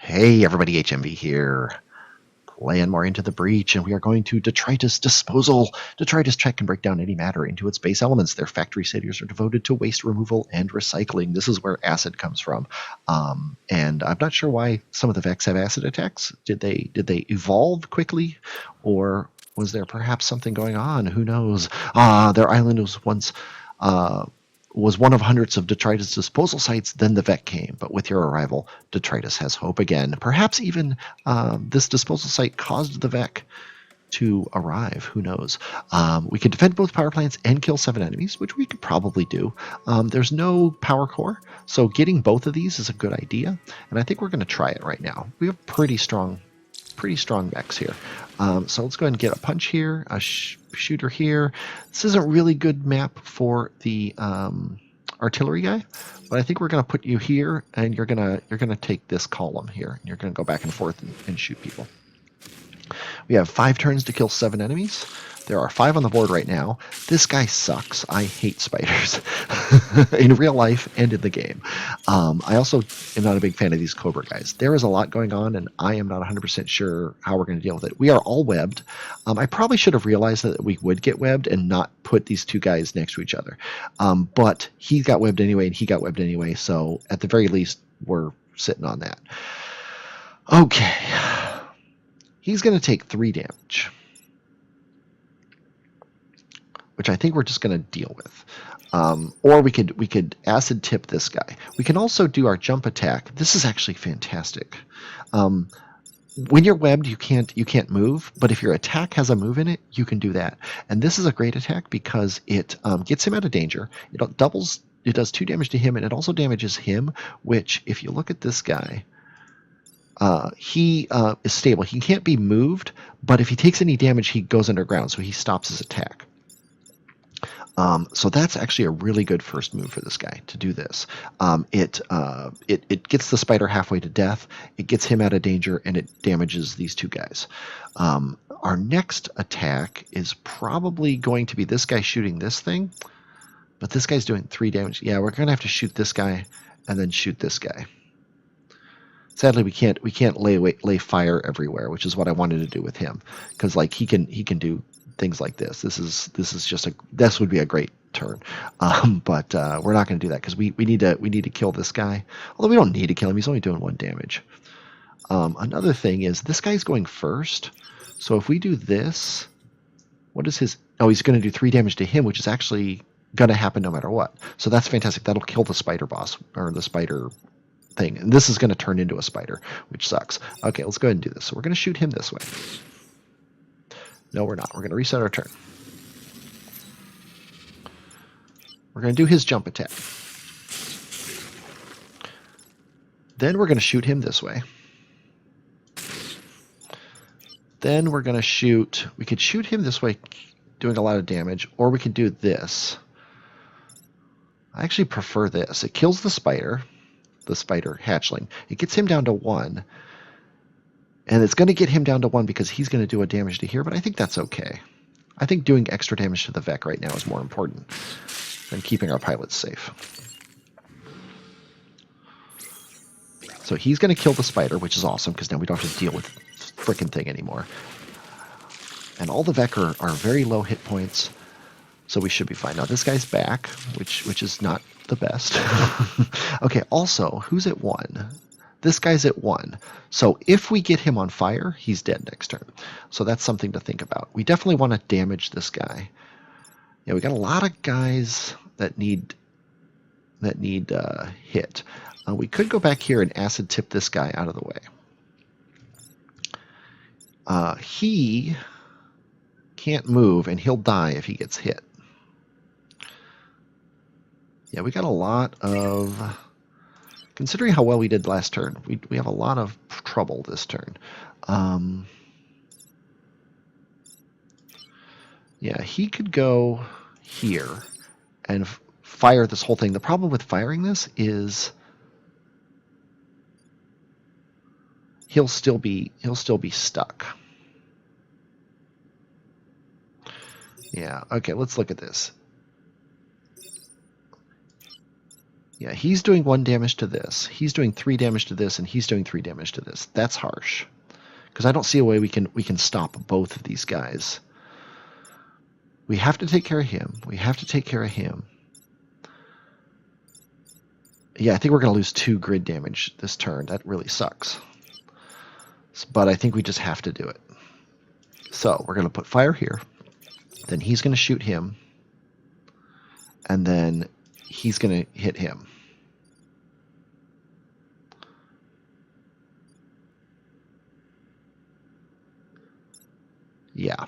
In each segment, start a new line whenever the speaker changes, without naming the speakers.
Hey everybody, HMV here, playing more Into the Breach, and we are going to Detritus Disposal. Detritus check can break down any matter into its base elements. Their factory cities are devoted to waste removal and recycling. This is where acid comes from, and I'm not sure why some of the Vex have acid attacks. Did they evolve quickly, or was there perhaps something going on? Who knows? Their island was once was one of hundreds of Detritus disposal sites. Then the Vec came, but with your arrival, Detritus has hope again. Perhaps even this disposal site caused the Vec to arrive. Who knows? We could defend both power plants and kill 7 enemies, which we could probably do. There's no power core, so getting both of these is a good idea, and I think we're going to try it right now. We have pretty strong mechs here. So let's go ahead and get a punch here, a shooter here. This isn't a really good map for the artillery guy, but I think we're going to put you here, and you're gonna take this column here, and you're going to go back and forth and shoot people. We have 5 turns to kill 7 enemies. There are 5 on the board right now. This guy sucks. I hate spiders in real life and in the game. I also am not a big fan of these Cobra guys. There is a lot going on, and I am not 100% sure how we're going to deal with it. We are all webbed. I probably should have realized that we would get webbed and not put these 2 guys next to each other. But he got webbed anyway, and he got webbed anyway, so at the very least, we're sitting on that. Okay. He's going to take 3 damage, which I think we're just going to deal with. Or we could acid tip this guy. We can also do our jump attack. This is actually fantastic. When you're webbed, you can't move, but if your attack has a move in it, you can do that. And this is a great attack because it gets him out of danger. It does 2 damage to him, and it also damages him, which, if you look at this guy, he is stable. He can't be moved, but if he takes any damage, he goes underground, so he stops his attack. So that's actually a really good first move for this guy to do this. It gets the spider halfway to death, it gets him out of danger, and it damages these 2 guys. Our next attack is probably going to be this guy shooting this thing, but this guy's doing 3 damage. Yeah, we're going to have to shoot this guy and then shoot this guy. Sadly, we can't lay fire everywhere, which is what I wanted to do with him, because like he can do things like this. This would be a great turn, but we're not going to do that because we need to kill this guy. Although we don't need to kill him; he's only doing 1 damage. Another thing is this guy's going first, so if we do this, what is his? Oh, he's going to do 3 damage to him, which is actually going to happen no matter what. So that's fantastic. That'll kill the spider boss or the spider thing, and this is going to turn into a spider, which sucks. Okay, let's go ahead and do this. So we're going to shoot him this way. No, we're not. We're going to reset our turn. We're going to do his jump attack. Then we're going to shoot him this way. Then we're going to shoot... We could shoot him this way, doing a lot of damage, or we could do this. I actually prefer this. It kills the spider hatchling. It gets him down to 1. And it's going to get him down to 1 because he's going to do a damage to here, but I think that's okay. I think doing extra damage to the Vec right now is more important than keeping our pilots safe. So he's going to kill the spider, which is awesome because now we don't have to deal with this frickin' thing anymore. And all the Vec are very low hit points, so we should be fine. Now this guy's back, which is not the best. Okay, also, who's at 1? This guy's at 1. So if we get him on fire, he's dead next turn. So that's something to think about. We definitely want to damage this guy. Yeah, we got a lot of guys that need hit. We could go back here and acid tip this guy out of the way. He can't move, and he'll die if he gets hit. Yeah, we got a lot of... Considering how well we did last turn, we have a lot of trouble this turn. Yeah, he could go here and fire this whole thing. The problem with firing this is he'll still be stuck. Yeah, okay, let's look at this. Yeah, he's doing 1 damage to this. He's doing 3 damage to this, and he's doing 3 damage to this. That's harsh. Because I don't see a way we can stop both of these guys. We have to take care of him. We have to take care of him. Yeah, I think we're going to lose 2 grid damage this turn. That really sucks. But I think we just have to do it. So we're going to put fire here. Then he's going to shoot him. And then he's going to hit him. Yeah.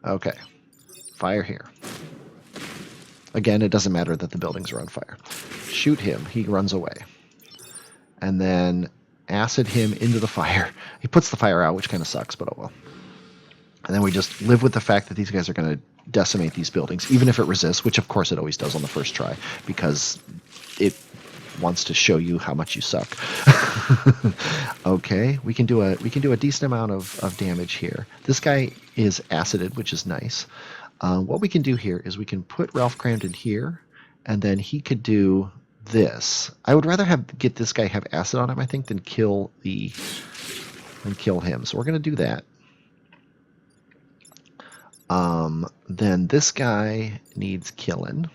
Okay. Fire here. Again, it doesn't matter that the buildings are on fire. Shoot him. He runs away. And then acid him into the fire. He puts the fire out, which kind of sucks, but oh well. And then we just live with the fact that these guys are going to decimate these buildings, even if it resists, which of course it always does on the first try, because it wants to show you how much you suck. Okay, we can do a decent amount of damage here. This guy is acided, which is nice. What we can do here is we can put Ralph Cramden here, and then he could do this. I would rather get this guy have acid on him, I think, than kill him. So we're going to do that. Then this guy needs killing.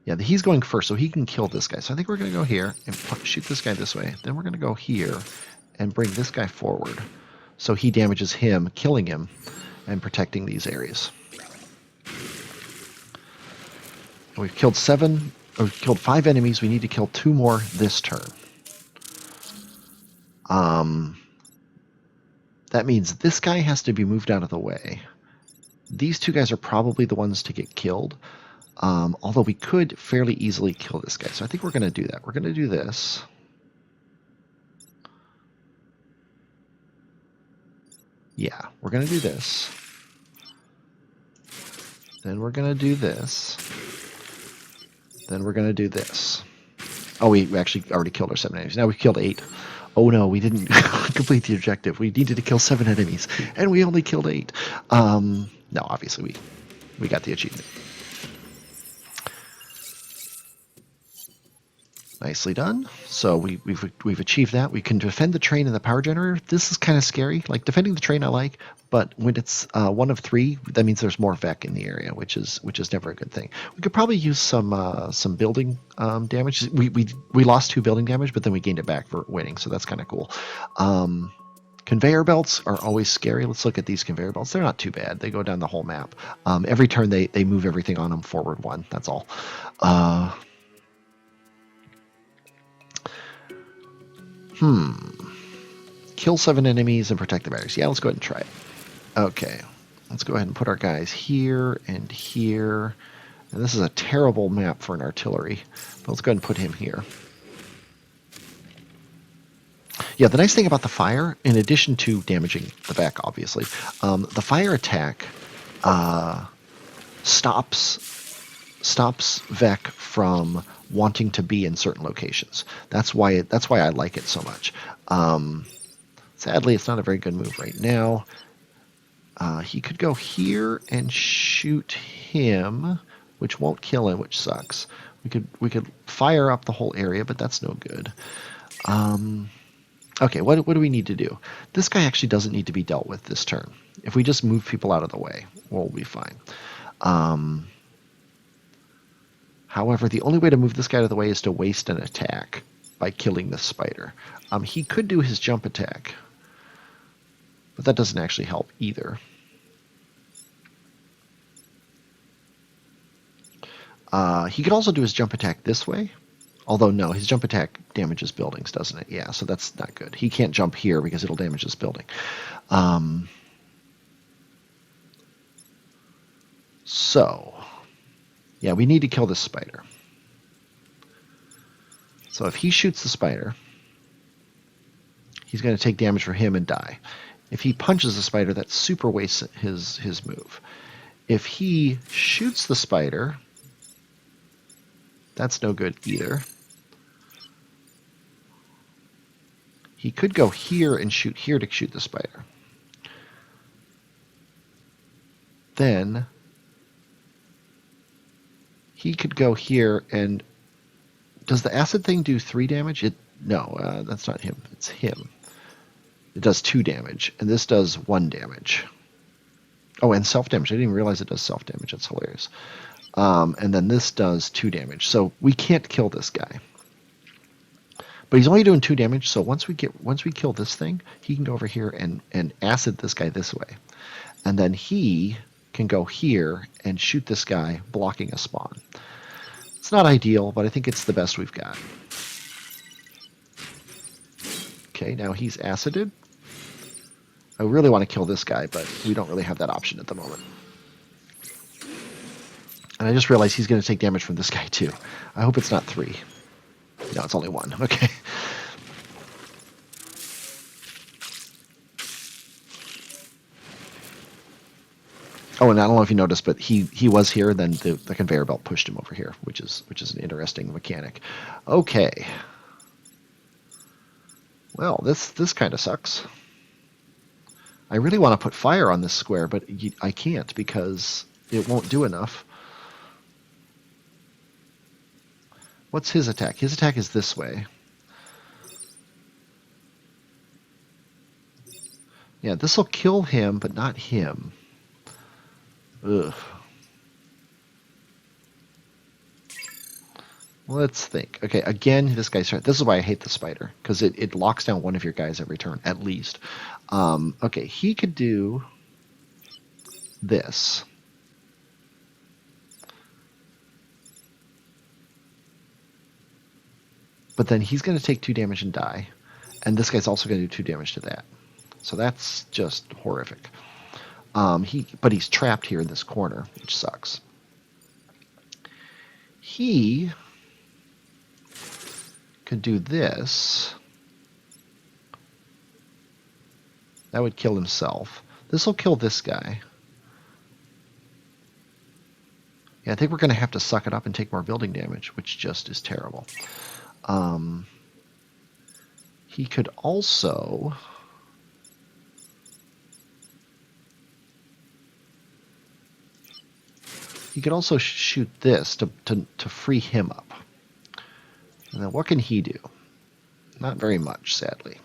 Yeah, he's going first, so he can kill this guy. So I think we're going to go here and shoot this guy this way. Then we're going to go here and bring this guy forward. So he damages him, killing him, and protecting these areas. And we've killed 5 enemies. We need to kill 2 more this turn. That means this guy has to be moved out of the way. These 2 guys are probably the ones to get killed. Although we could fairly easily kill this guy. So I think we're going to do that. We're going to do this. Yeah, we're going to do this. Then we're going to do this. Then we're going to do this. Oh, we actually already killed our 7 enemies. Now we've killed 8. Oh no, we didn't complete the objective. We needed to kill 7 enemies, and we only killed 8. No, obviously we got the achievement. Nicely done. So we've achieved that. We can defend the train and the power generator. This is kind of scary. Like defending the train I like, but when it's 1 of 3, that means there's more VEC in the area, which is never a good thing. We could probably use some building damage. We lost 2 building damage, but then we gained it back for winning, so that's kind of cool. Conveyor belts are always scary. Let's look at these conveyor belts. They're not too bad. They go down the whole map. Every turn they move everything on them forward 1. That's all. Kill 7 enemies and protect the barriers. Yeah, let's go ahead and try it. Okay, let's go ahead and put our guys here and here. And this is a terrible map for an artillery, but let's go ahead and put him here. Yeah, the nice thing about the fire, in addition to damaging the back, obviously, the fire attack stops VEC from wanting to be in certain locations. That's why I like it so much. Sadly, it's not a very good move right now. He could go here and shoot him, which won't kill him, which sucks. We could fire up the whole area, but that's no good. Okay, what do we need to do? This guy actually doesn't need to be dealt with this turn. If we just move people out of the way, we'll be fine. However, the only way to move this guy out of the way is to waste an attack by killing the spider. He could do his jump attack, but that doesn't actually help either. He could also do his jump attack this way. Although, no, his jump attack damages buildings, doesn't it? Yeah, so that's not good. He can't jump here because it'll damage his building. So, yeah, we need to kill this spider. So if he shoots the spider, he's going to take damage for him and die. If he punches the spider, that super wastes his move. If he shoots the spider, that's no good either. He could go here and shoot here to shoot the spider. Then he could go here and... Does the acid thing do 3 damage? No, that's not him. It's him. It does 2 damage, and this does 1 damage. Oh, and self-damage. I didn't even realize it does self-damage. That's hilarious. And then this does 2 damage. So we can't kill this guy. But he's only doing 2 damage, so once we kill this thing, he can go over here and acid this guy this way. And then he can go here and shoot this guy, blocking a spawn. It's not ideal, but I think it's the best we've got. Okay, now he's acided. I really want to kill this guy, but we don't really have that option at the moment. And I just realized he's going to take damage from this guy too. I hope it's not 3. No, it's only 1. Okay. Oh, and I don't know if you noticed, but he was here, then the conveyor belt pushed him over here, which is an interesting mechanic. Okay. Well, this kind of sucks. I really want to put fire on this square, but I can't because it won't do enough. What's his attack? His attack is this way. Yeah, this will kill him, but not him. Ugh. Let's think. Okay, again, this guy's... This is why I hate the spider, because it locks down one of your guys every turn, at least. Okay, he could do this. But then he's going to take 2 damage and die. And this guy's also going to do 2 damage to that. So that's just horrific. But he's trapped here in this corner, which sucks. He could do this. That would kill himself. This will kill this guy. Yeah, I think we're going to have to suck it up and take more building damage, which just is terrible. He could also... He could also shoot this to free him up. And then what can he do? Not very much, sadly.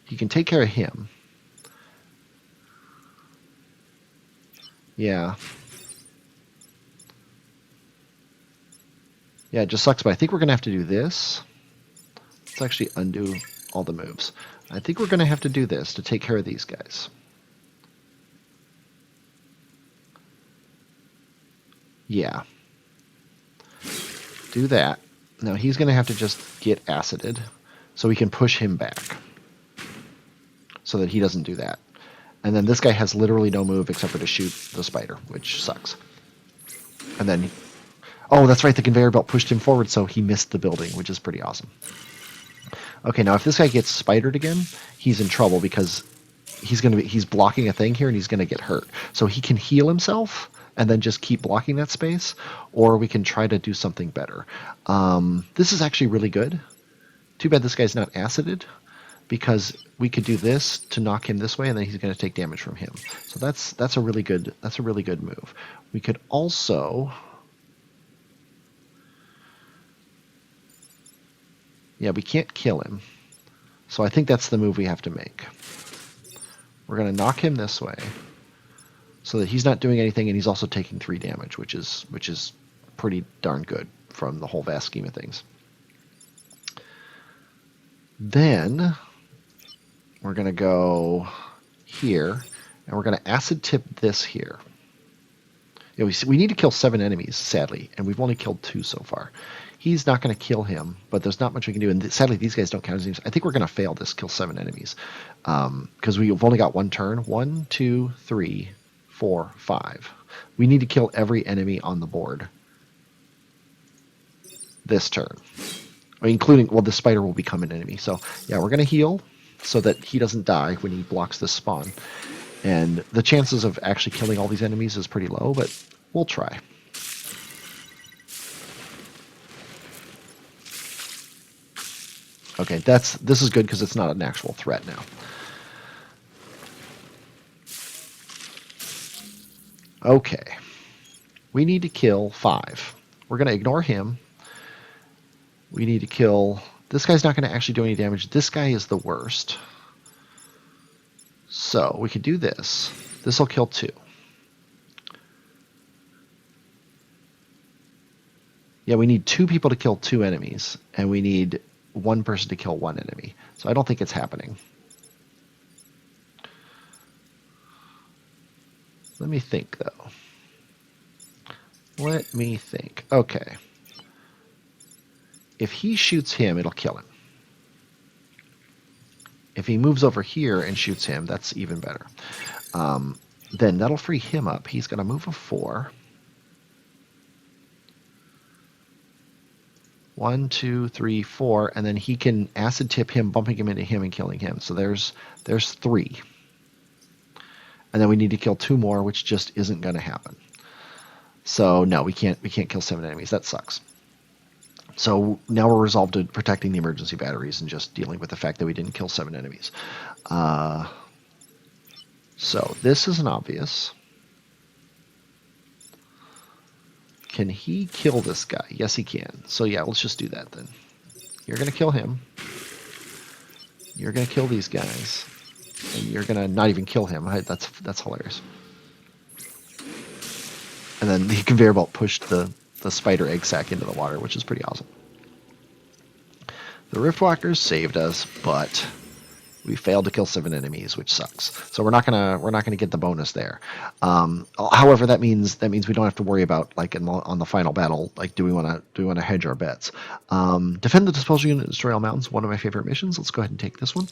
He can take care of him. Yeah. Yeah, it just sucks, but I think we're going to have to do this. Let's actually undo all the moves. I think we're going to have to do this to take care of these guys. Yeah. Do that. Now he's going to have to just get acided so we can push him back so that he doesn't do that. And then this guy has literally no move except for to shoot the spider, which sucks. And then... Oh, that's right, the conveyor belt pushed him forward, so he missed the building, which is pretty awesome. Okay, now if this guy gets spidered again, he's in trouble because he's blocking a thing here and he's going to get hurt. So he can heal himself and then just keep blocking that space, or we can try to do something better. This is actually really good. Too bad this guy's not acided, because we could do this to knock him this way, and then he's going to take damage from him. So that's a really good move. We could also... Yeah, we can't kill him. So I think that's the move we have to make. We're going to knock him this way so that he's not doing anything, and he's also taking 3 damage, which is pretty darn good from the whole vast scheme of things. Then we're going to go here, and we're going to acid tip this here. You know, we need to kill 7 enemies, sadly, and we've only killed 2 so far. He's not going to kill him, but there's not much we can do. And sadly, these guys don't count as enemies. I think we're going to fail this, kill 7 enemies. Because we've only got 1 turn. 1, 2, 3, 4, 5. We need to kill every enemy on the board this turn. Including, well, the spider will become an enemy. So, yeah, we're going to heal so that he doesn't die when he blocks this spawn. And the chances of actually killing all these enemies is pretty low, but we'll try. Okay, this is good because it's not an actual threat now. Okay. We need to kill 5. We're going to ignore him. We need to kill... This guy's not going to actually do any damage. This guy is the worst. So we could do this. This will kill 2. Yeah, we need 2 people to kill 2 enemies, and we need 1 person to kill 1 enemy. So I don't think it's happening. Let me think, though. Let me think. Okay. If he shoots him, it'll kill him. If he moves over here and shoots him, that's even better. Then that'll free him up. He's going to move a 4. 1, 2, 3, 4, and then he can acid tip him, bumping him into him and killing him. So there's 3. And then we need to kill 2 more, which just isn't going to happen. So no, we can't kill 7 enemies. That sucks. So now we're resolved to protecting the emergency batteries and just dealing with the fact that we didn't kill 7 enemies. So this is an obvious. Can he kill this guy? Yes, he can. So yeah, let's just do that then. You're going to kill him. You're going to kill these guys. And you're going to not even kill him. That's hilarious. And then the conveyor belt pushed the spider egg sac into the water, which is pretty awesome. The Riftwalkers saved us, but we failed to kill 7 enemies, which sucks. So we're not gonna get the bonus there. However, that means we don't have to worry about, like, on the final battle, like, do we want to hedge our bets? Defend the disposal unit and destroy all mountains. One of my favorite missions. Let's go ahead and take this one.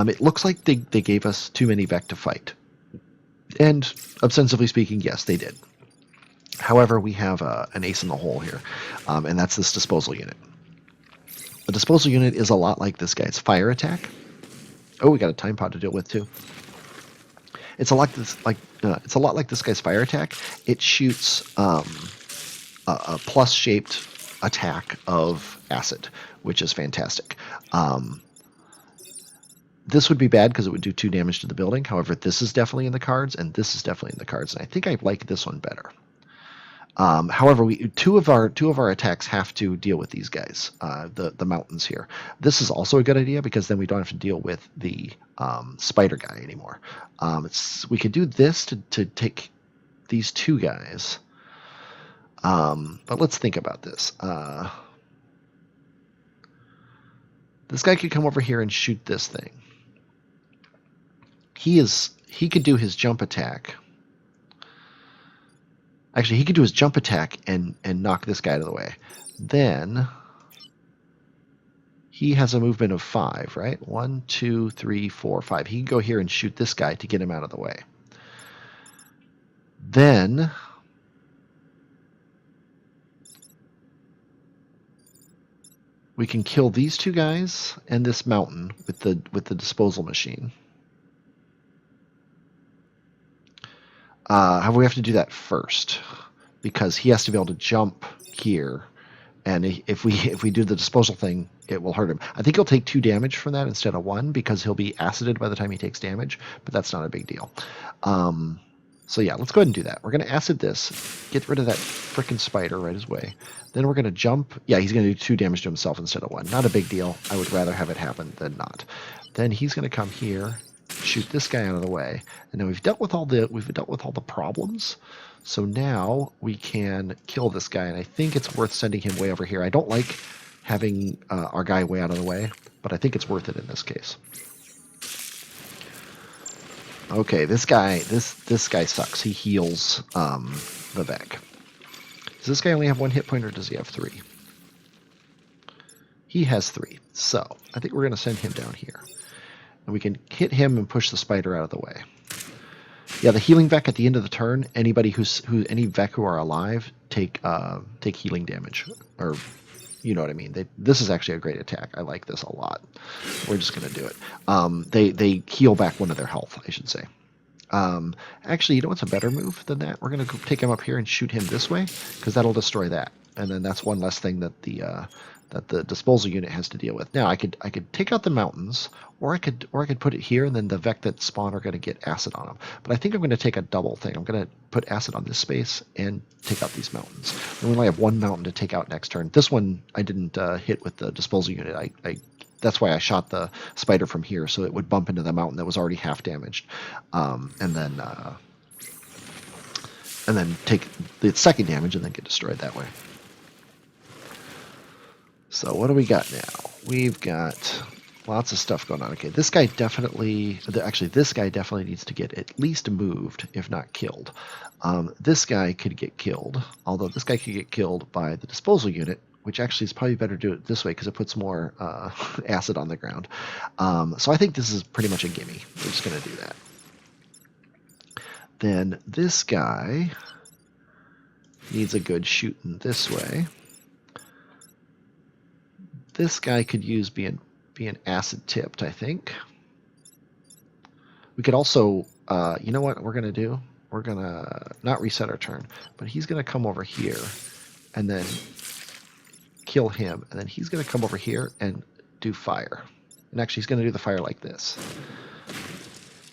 It looks like they gave us too many Vec to fight, and ostensibly speaking, yes, they did. However, we have an ace in the hole here, and that's this disposal unit. The disposal unit is a lot like this guy's fire attack. Oh, we got a time pod to deal with too. It's a lot like this guy's fire attack. It shoots a plus-shaped attack of acid, which is fantastic. This would be bad because it would do 2 damage to the building. However, this is definitely in the cards, and this is definitely in the cards, and I think I like this one better. However, two of our attacks have to deal with these guys, the mountains here. This is also a good idea because then we don't have to deal with the spider guy anymore. We could do this to take these 2 guys, but let's think about this. This guy could come over here and shoot this thing. He could do his jump attack. Actually, he could do his jump attack and knock this guy out of the way. Then he has a movement of 5, right? 1, 2, 3, 4, 5. He can go here and shoot this guy to get him out of the way. Then we can kill these 2 guys and this mountain with the disposal machine. However, we have to do that first because he has to be able to jump here, and if we do the disposal thing, it will hurt him. I think he'll take 2 damage from that instead of 1 because he'll be acided by the time he takes damage, but that's not a big deal. So yeah, let's go ahead and do that. We're going to acid this, get rid of that frickin' spider right his way. Then we're going to jump. Yeah, he's going to do 2 damage to himself instead of 1. Not a big deal. I would rather have it happen than not. Then he's going to come here, shoot this guy out of the way, and then we've dealt with all the problems. So now we can kill this guy, and I think it's worth sending him way over here. I don't like having our guy way out of the way, but I think it's worth it in this case. Okay, this guy sucks. He heals the Vec. Does this guy only have 1 hit point, or does he have 3? He has 3. So I think we're going to send him down here. And we can hit him and push the spider out of the way. Yeah, the healing Vec at the end of the turn, any Vec who are alive take healing damage, or you know what I mean. This is actually a great attack. I like this a lot. We're just gonna do it. They heal back 1 of their health, I should say. Actually, you know what's a better move than that? We're gonna take him up here and shoot him this way because that'll destroy that, and then that's 1 less thing that the that the disposal unit has to deal with. Now I could take out the mountains, or I could put it here, and then the Vec that spawn are going to get acid on them. But I think I'm going to take a double thing. I'm going to put acid on this space and take out these mountains. And we only have one mountain to take out next turn. This one I didn't hit with the disposal unit. That's why I shot the spider from here, so it would bump into the mountain that was already half damaged, and then take the second damage and then get destroyed that way. So what do we got now? We've got lots of stuff going on. Okay, this guy definitely needs to get at least moved, if not killed. This guy could get killed, although this guy could get killed by the disposal unit, which actually is probably better to do it this way because it puts more acid on the ground. So I think this is pretty much a gimme. We're just going to do that. Then this guy needs a good shooting this way. This guy could use being acid tipped, I think. We could also, you know what we're going to do? We're going to not reset our turn, but he's going to come over here and then kill him. And then he's going to come over here and do fire. And actually, he's going to do the fire like this.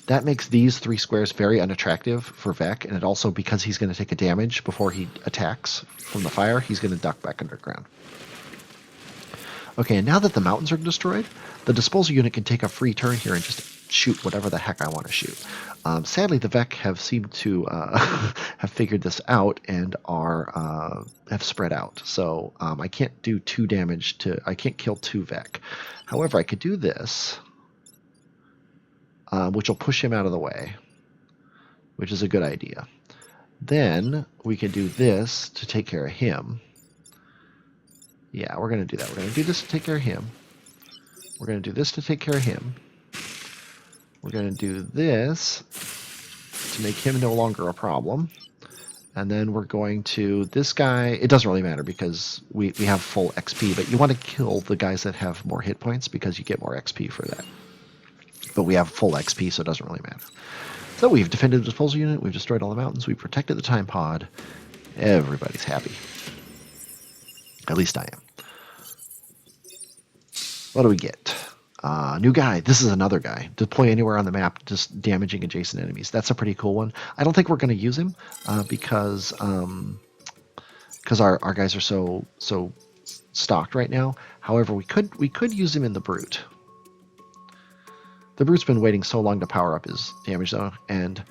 That makes these 3 squares very unattractive for Vec, and it also, because he's going to take a damage before he attacks from the fire, he's going to duck back underground. Okay, and now that the mountains are destroyed, the disposal unit can take a free turn here and just shoot whatever the heck I want to shoot. Sadly, the Vec have seemed to have figured this out and have spread out. So I can't do 2 damage I can't kill 2 Vec. However, I could do this, which will push him out of the way, which is a good idea. Then we can do this to take care of him. Yeah, we're going to do that. We're going to do this to take care of him. We're going to do this to take care of him. We're going to do this to make him no longer a problem. And then we're going to, this guy, it doesn't really matter because we have full XP, but you want to kill the guys that have more hit points because you get more XP for that. But we have full XP, so it doesn't really matter. So we've defended the disposal unit, we've destroyed all the mountains, we've protected the time pod. Everybody's happy. At least I am. What do we get? New guy. This is another guy. Deploy anywhere on the map, just damaging adjacent enemies. That's a pretty cool one. I don't think we're going to use him because our guys are so stocked right now. However, we could use him in the Brute. The Brute's been waiting so long to power up his damage though, and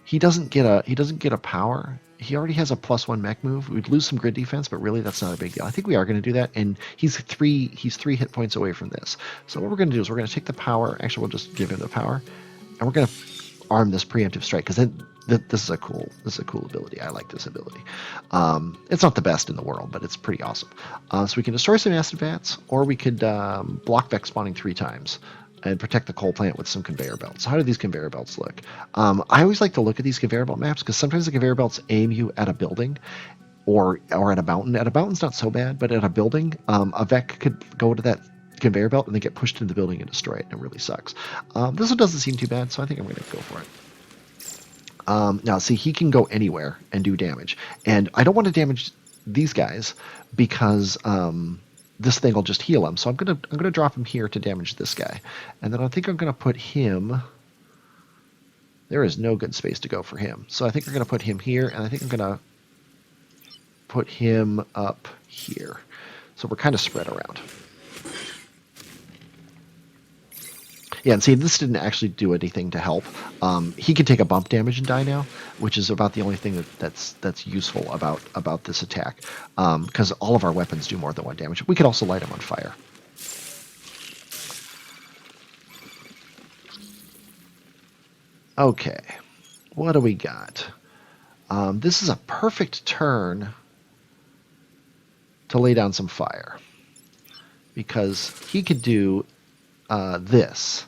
he doesn't get a power. He already has a +1 mech move. We'd lose some grid defense, but really that's not a big deal. I think we are going to do that, and he's 3 hit points away from this. So what we're going to do is we're going to take the power. Actually, we'll just give him the power, and we're going to arm this preemptive strike because then this is a cool ability. I like this ability. It's not the best in the world, but it's pretty awesome. So we can destroy some acid vats, or we could block Vec spawning 3 times. And protect the coal plant with some conveyor belts. So how do these conveyor belts look? I always like to look at these conveyor belt maps because sometimes the conveyor belts aim you at a building or at a mountain. At a mountain's not so bad, but at a building, a Vec could go to that conveyor belt and then get pushed into the building and destroy it, and it really sucks. This one doesn't seem too bad, so I think I'm going to go for it. Now, see, he can go anywhere and do damage. And I don't want to damage these guys because this thing will just heal him. So I'm gonna drop him here to damage this guy, and then I think I'm gonna put him. There is no good space to go for him, so I think we're gonna put him here, and I think I'm gonna put him up here. So we're kind of spread around. Yeah, and see, this didn't actually do anything to help. He can take a bump damage and die now, which is about the only thing that's useful about this attack, because all of our weapons do more than 1 damage. We could also light him on fire. Okay, what do we got? This is a perfect turn to lay down some fire, because he could do this.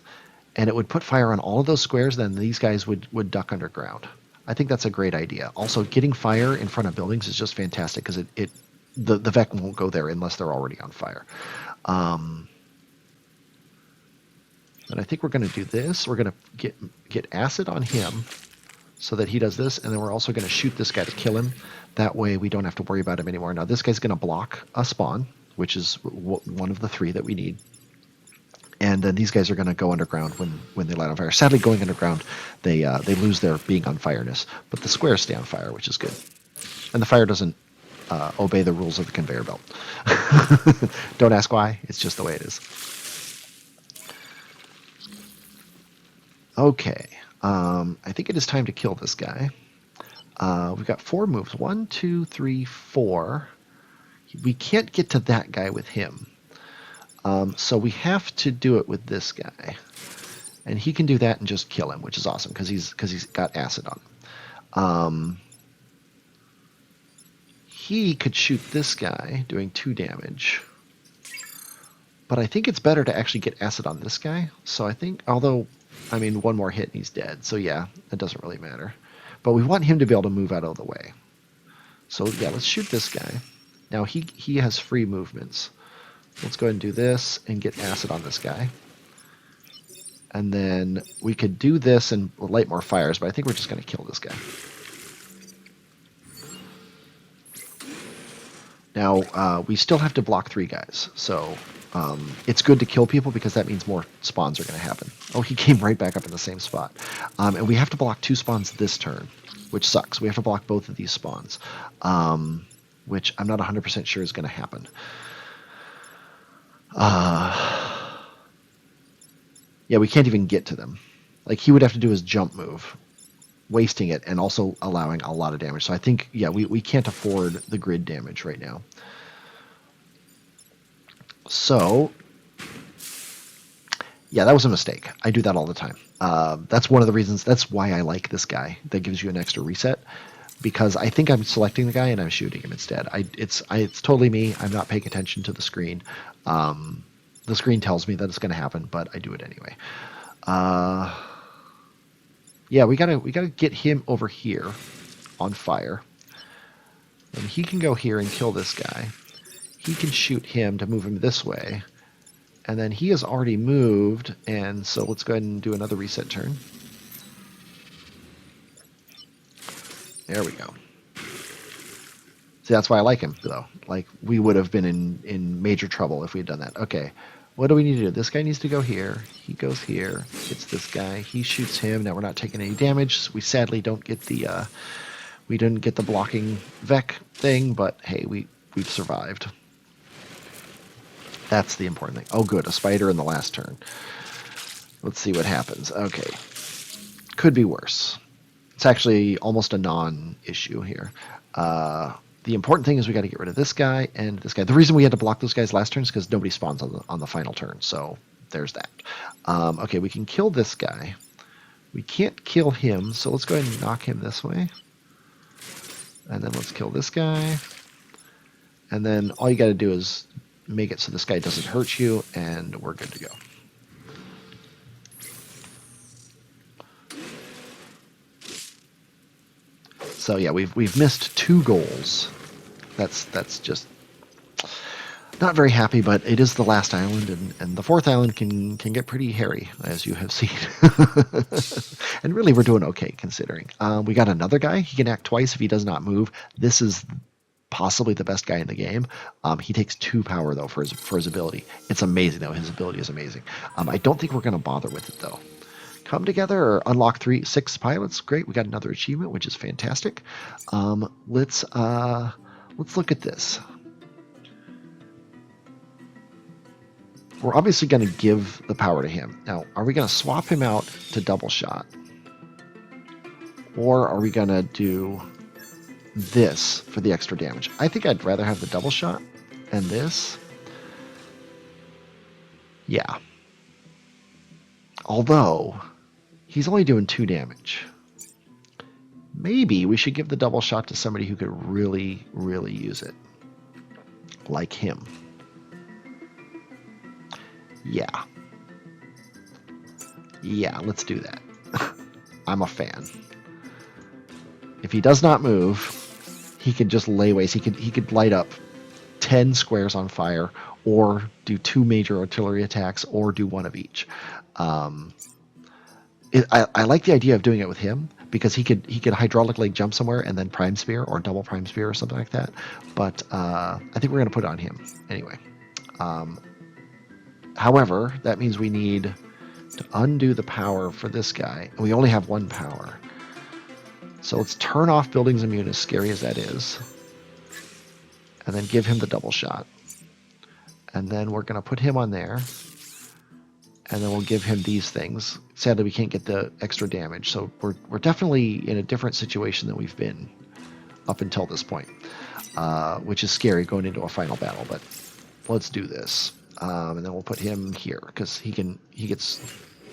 And it would put fire on all of those squares, then these guys would duck underground. I think that's a great idea. Also, getting fire in front of buildings is just fantastic because the Vec won't go there unless they're already on fire. And I think we're going to do this. We're going to get acid on him so that he does this, and then we're also going to shoot this guy to kill him. That way we don't have to worry about him anymore. Now this guy's going to block a spawn, which is one of the 3 that we need. And then these guys are going to go underground when they light on fire. Sadly, going underground, they lose their being on fireness, but the squares stay on fire, which is good. And the fire doesn't obey the rules of the conveyor belt. Don't ask why. It's just the way it is. Okay. I think it is time to kill this guy. We've got 4 moves. 1, 2, 3, 4. We can't get to that guy with him. So we have to do it with this guy. And he can do that and just kill him, which is awesome because he's got acid on him. He could shoot this guy, doing 2 damage. But I think it's better to actually get acid on this guy. So I think, although, I mean, 1 more hit and he's dead. So yeah, it doesn't really matter. But we want him to be able to move out of the way. So yeah, let's shoot this guy. Now he has free movements. Let's go ahead and do this and get acid on this guy. And then we could do this and light more fires, but I think we're just going to kill this guy. Now, we still have to block 3 guys, so it's good to kill people because that means more spawns are going to happen. Oh, he came right back up in the same spot. And we have to block 2 spawns this turn, which sucks. We have to block both of these spawns, which I'm not 100% sure is going to happen. Yeah, we can't even get to them. Like, he would have to do his jump move, wasting it, and also allowing a lot of damage. So I think, yeah, we can't afford the grid damage right now. So, yeah, that was a mistake. I do that all the time. That's one of the reasons, that's why I like this guy that gives you an extra reset, because I think I'm selecting the guy and I'm shooting him instead. It's totally me. I'm not paying attention to the screen. The screen tells me that it's going to happen, but I do it anyway. Yeah, we gotta get him over here on fire, and he can go here and kill this guy. He can shoot him to move him this way, and then he has already moved, and so let's go ahead and do another reset turn. There we go. See, that's why I like him, though. Like, we would have been in major trouble if we had done that. Okay, what do we need to do? This guy needs to go here. He goes here. It's this guy. He shoots him. Now we're not taking any damage. We sadly don't get the we didn't get the blocking Vec thing, but hey, we've survived. That's the important thing. Oh, good, a spider in the last turn. Let's see what happens. Okay, could be worse. It's actually almost a non-issue here. The important thing is we got to get rid of this guy and this guy. The reason we had to block those guys last turn is because nobody spawns on the final turn. So there's that. Okay, we can kill this guy. We can't kill him, so let's go ahead and knock him this way. And then let's kill this guy. And then all you got to do is make it so this guy doesn't hurt you, and we're good to go. So yeah, we've missed 2 goals. That's just not very happy, but it is the last island, and the 4th island can get pretty hairy, as you have seen. And really, we're doing okay considering. We got another guy. He can act twice if he does not move. This is possibly the best guy in the game. He takes 2 power though for his ability. It's amazing though. His ability is amazing. I don't think we're going to bother with it though. Come together or unlock 6 pilots. Great. We got another achievement, which is fantastic. Let's look at this. We're obviously going to give the power to him. Now, are we going to swap him out to double shot? Or are we going to do this for the extra damage? I think I'd rather have the double shot and this. Yeah. Although, he's only doing 2 damage. Maybe we should give the double shot to somebody who could really, really use it. Like him. Yeah. Yeah, let's do that. I'm a fan. If he does not move, he could just lay waste. He could light up 10 squares on fire, or do 2 major artillery attacks, or do 1 of each. I like the idea of doing it with him, because he could hydraulic leg jump somewhere and then prime spear or double prime spear or something like that. But I think we're going to put it on him anyway. However, that means we need to undo the power for this guy. We only have one power. So let's turn off Buildings Immune, as scary as that is. And then give him the double shot. And then we're going to put him on there. And then we'll give him these things. Sadly, we can't get the extra damage. So we're definitely in a different situation than we've been up until this point. Which is scary going into a final battle. But let's do this. And then we'll put him here because he gets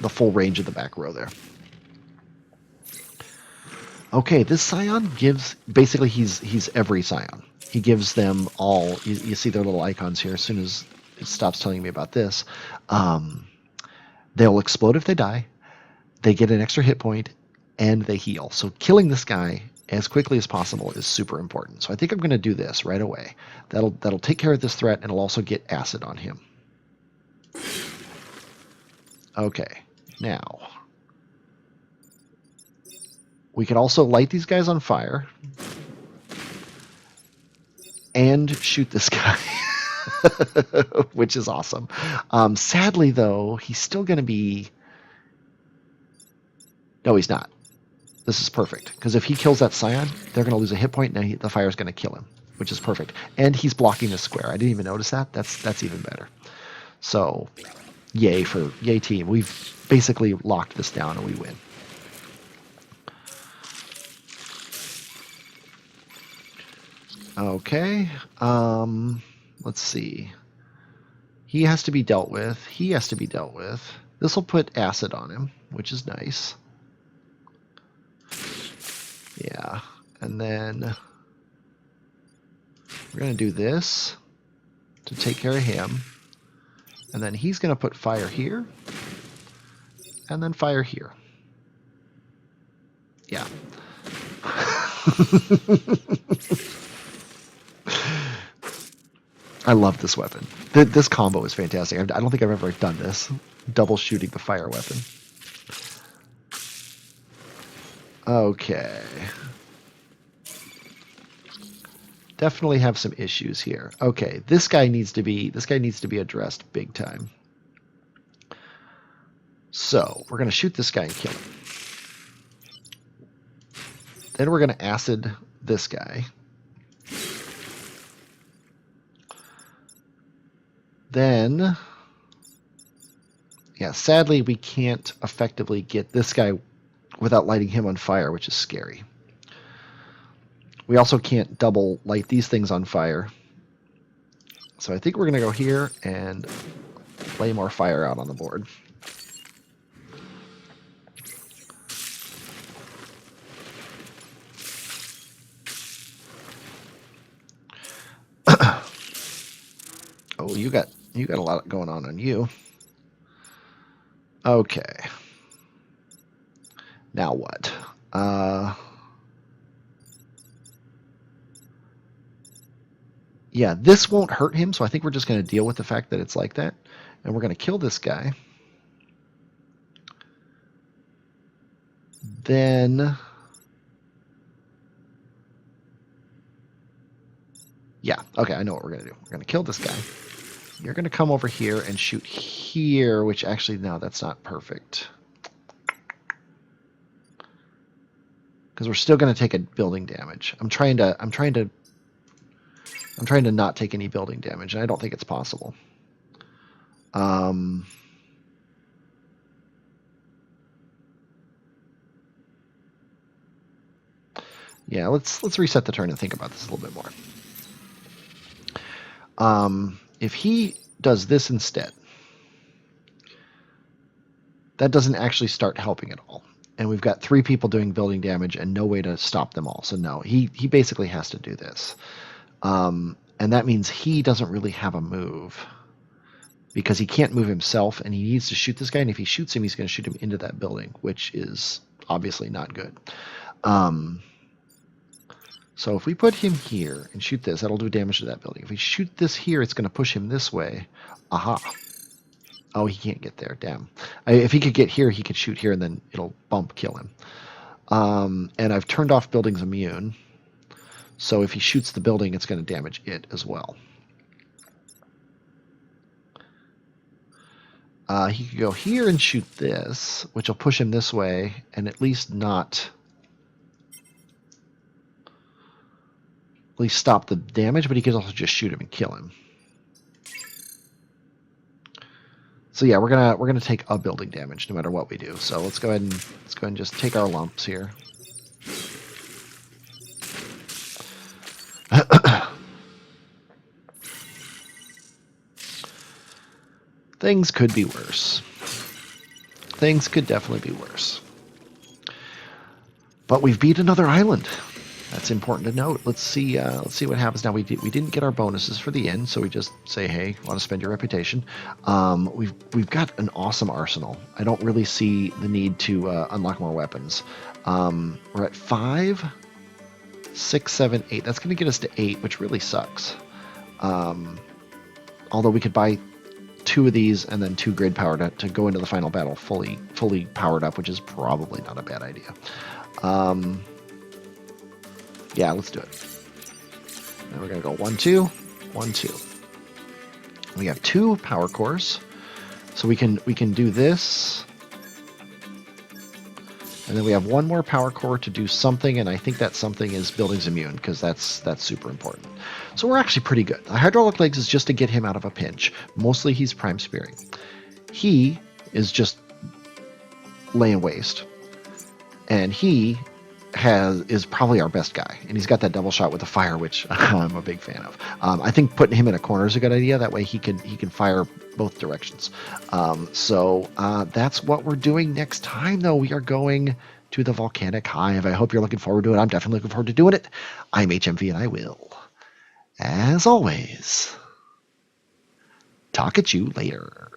the full range of the back row there. Okay, this Scion gives, basically he's every Scion. He gives them all, you see their little icons here as soon as it stops telling me about this. They'll explode if they die, they get an extra hit point, and they heal. So killing this guy as quickly as possible is super important. So I think I'm going to do this right away. That'll take care of this threat, and it'll also get acid on him. Okay, now we could also light these guys on fire and shoot this guy, which is awesome. Sadly, though, he's still going to be... No, he's not. This is perfect, because if he kills that Scion, they're going to lose a hit point, and the fire's going to kill him, which is perfect. And he's blocking the square. I didn't even notice that. That's even better. So, yay team. We've basically locked this down, and we win. Okay, let's see. He has to be dealt with. He has to be dealt with. This will put acid on him, which is nice. Yeah, and then we're going to do this to take care of him. And then he's going to put fire here, and then fire here. Yeah. I love this weapon. This combo is fantastic. I don't think I've ever done this. Double shooting the fire weapon. Okay. Definitely have some issues here. Okay, this guy needs to be addressed big time. So, we're going to shoot this guy and kill him. Then we're going to acid this guy. Then, yeah, sadly we can't effectively get this guy without lighting him on fire, which is scary. We also can't double light these things on fire. So I think we're going to go here and lay more fire out on the board. Oh, you got a lot going on you. Okay. Now what? Yeah, this won't hurt him, so I think we're just going to deal with the fact that it's like that. And we're going to kill this guy. Then... yeah, okay, I know what we're going to do. We're going to kill this guy. You're going to come over here and shoot here, which actually, no, that's not perfect. Because we're still going to take a building damage. I'm trying to not take any building damage, and I don't think it's possible. Yeah, let's reset the turn and think about this a little bit more. If he does this instead, that doesn't actually start helping at all. And we've got 3 people doing building damage and no way to stop them all. So no, he basically has to do this. And that means he doesn't really have a move because he can't move himself and he needs to shoot this guy. And if he shoots him, he's going to shoot him into that building, which is obviously not good. So if we put him here and shoot this, that'll do damage to that building. If we shoot this here, it's going to push him this way. Aha. Oh, he can't get there. Damn. If he could get here, he could shoot here, and then it'll bump kill him. And I've turned off buildings immune. So if he shoots the building, it's going to damage it as well. He could go here and shoot this, which will push him this way, and at least stop the damage, but he could also just shoot him and kill him. So yeah, we're gonna take a building damage no matter what we do. So let's go ahead and just take our lumps here. Things could be worse. Things could definitely be worse. But we've beat another island. That's important to note. Let's see what happens now. We didn't get our bonuses for the inn, so we just say, hey, want to spend your reputation. We've got an awesome arsenal. I don't really see the need to unlock more weapons. We're at 5, 6, 7, 8. That's going to get us to 8, which really sucks. Although we could buy 2 of these and then 2 grid power to go into the final battle fully powered up, which is probably not a bad idea. Yeah, let's do it. Now we're going to go 1, 2, 1, 2. We have 2 power cores, so we can do this. And then we have 1 more power core to do something, and I think that something is buildings immune, because that's super important. So we're actually pretty good. The hydraulic legs is just to get him out of a pinch. Mostly he's prime spearing. He is just laying waste. And he is probably our best guy, and he's got that double shot with the fire, which I'm a big fan of. I think putting him in a corner is a good idea. That way he can fire both directions. So that's what we're doing next time, though. We are going to the Volcanic Hive. I hope you're looking forward to it. I'm definitely looking forward to doing it. I'm HMV, and I will, as always, talk at you later.